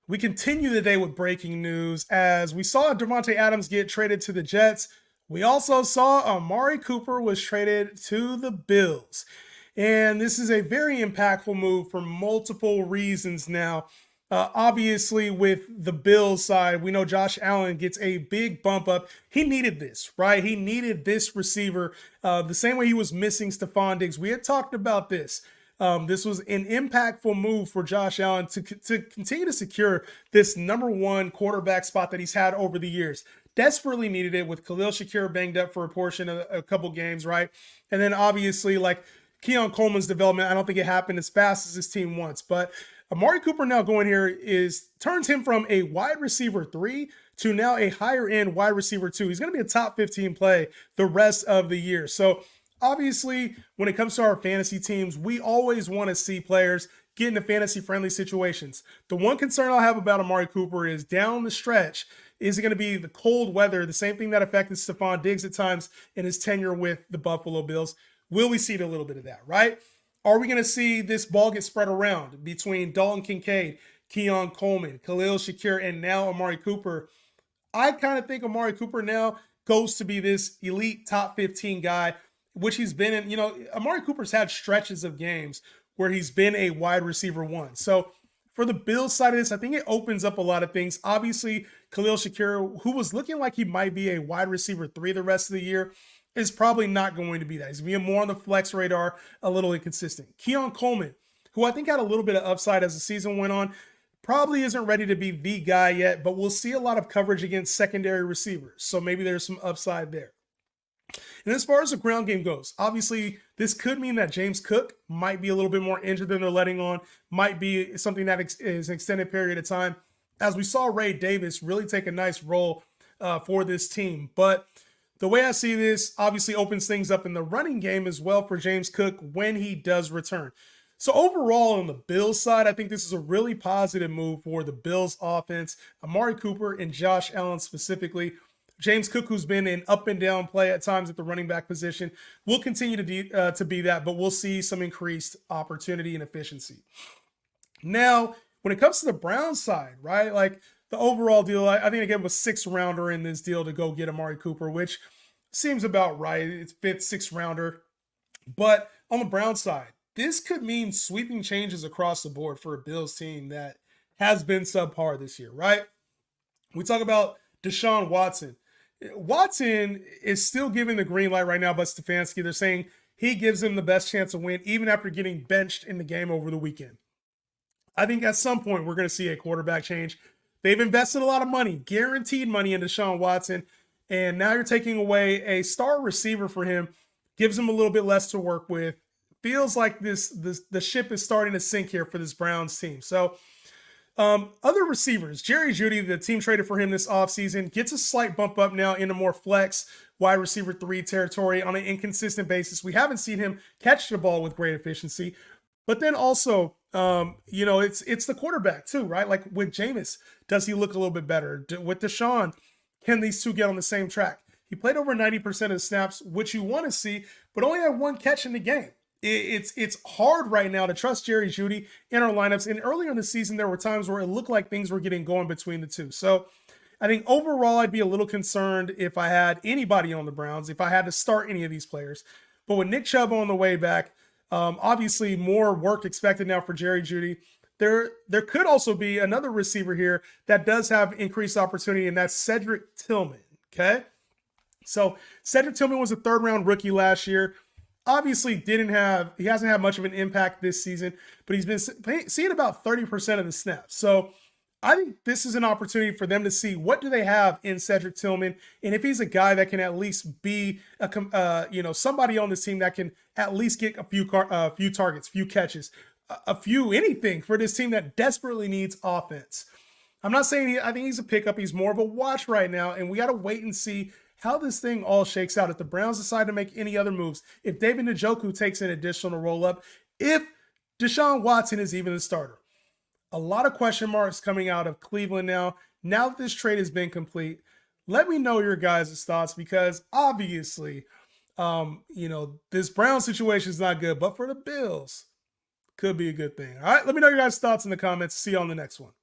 We continue the day with breaking news as we saw Devontae Adams get traded to the Jets. We also saw Amari Cooper was traded to the Bills. And this is a very impactful move for multiple reasons now. Obviously, with the Bills side, we know Josh Allen gets a big bump up. He needed this, right? He needed this receiver the same way he was missing Stephon Diggs. We had talked about this. This was an impactful move for Josh Allen to continue to secure this number one quarterback spot that he's had over the years. Desperately needed it with Khalil Shakir banged up for a portion of a couple games, right? And then obviously, like Keon Coleman's development, I don't think it happened as fast as his team wants. But Amari Cooper now going here turns him from a wide receiver 3 to now a higher end wide receiver 2. He's going to be a top 15 play the rest of the year. So obviously, when it comes to our fantasy teams, we always want to see players get into fantasy-friendly situations. The one concern I'll have about Amari Cooper is down the stretch, is it going to be the cold weather, the same thing that affected Stephon Diggs at times in his tenure with the Buffalo Bills? Will we see a little bit of that, right? Are we going to see this ball get spread around between Dalton Kincaid, Keon Coleman, Khalil Shakir, and now Amari Cooper? I kind of think Amari Cooper now goes to be this elite top 15 guy, which he's been in. Amari Cooper's had stretches of games where he's been a wide receiver 1. So for the Bills side of this, I think it opens up a lot of things. Obviously, Khalil Shakir, who was looking like he might be a wide receiver 3 the rest of the year, is probably not going to be that. He's being more on the flex radar, a little inconsistent. Keon Coleman, who I think had a little bit of upside as the season went on, probably isn't ready to be the guy yet, but we'll see a lot of coverage against secondary receivers. So maybe there's some upside there. And as far as the ground game goes, obviously this could mean that James Cook might be a little bit more injured than they're letting on, might be something that is an extended period of time, as we saw Ray Davis really take a nice role for this team. But the way I see this obviously opens things up in the running game as well for James Cook when he does return. So overall on the Bills side, I think this is a really positive move for the Bills offense. Amari Cooper and Josh Allen specifically. James Cook, who's been an up and down play at times at the running back position, will continue to be that, but we'll see some increased opportunity and efficiency. Now, when it comes to the Browns side, right, like the overall deal, I think I gave him a 6th rounder in this deal to go get Amari Cooper, which seems about right. It's 5th, 6th rounder. But on the Browns side, this could mean sweeping changes across the board for a Bills team that has been subpar this year, right? We talk about Deshaun Watson. Watson is still giving the green light right now, but Stefanski, they're saying he gives him the best chance to win even after getting benched in the game over the weekend. I think at some point we're going to see a quarterback change. They've invested a lot of money, guaranteed money into Deshaun Watson, and now you're taking away a star receiver for him, gives him a little bit less to work with. Feels like the ship is starting to sink here for this Browns team. So other receivers, Jerry Jeudy, the team traded for him this offseason, gets a slight bump up now into more flex wide receiver 3 territory on an inconsistent basis. We haven't seen him catch the ball with great efficiency. But then also, it's the quarterback too, right? Like with Jameis, does he look a little bit better? With Deshaun, can these two get on the same track? He played over 90% of the snaps, which you want to see, but only had 1 catch in the game. It's hard right now to trust Jerry Jeudy in our lineups. And earlier in the season, there were times where it looked like things were getting going between the two. So I think overall, I'd be a little concerned if I had anybody on the Browns, if I had to start any of these players. But with Nick Chubb on the way back, obviously more work expected now for Jerry Jeudy. There could also be another receiver here that does have increased opportunity, and that's Cedric Tillman, okay? So Cedric Tillman was a 3rd-round rookie last year. Obviously he hasn't had much of an impact this season, but he's been seeing about 30% of the snaps. So I think this is an opportunity for them to see what do they have in Cedric Tillman, and if he's a guy that can at least be somebody on this team that can at least get a few targets, few catches, a few anything for this team that desperately needs offense. I'm not saying I think he's a pickup. He's more of a watch right now, and we got to wait and see how this thing all shakes out. If the Browns decide to make any other moves, if David Njoku takes an additional roll up, if Deshaun Watson is even the starter. A lot of question marks coming out of Cleveland now that this trade has been complete. Let me know your guys' thoughts, because obviously, this Brown situation is not good, but for the Bills, could be a good thing. All right, let me know your guys' thoughts in the comments. See you on the next one.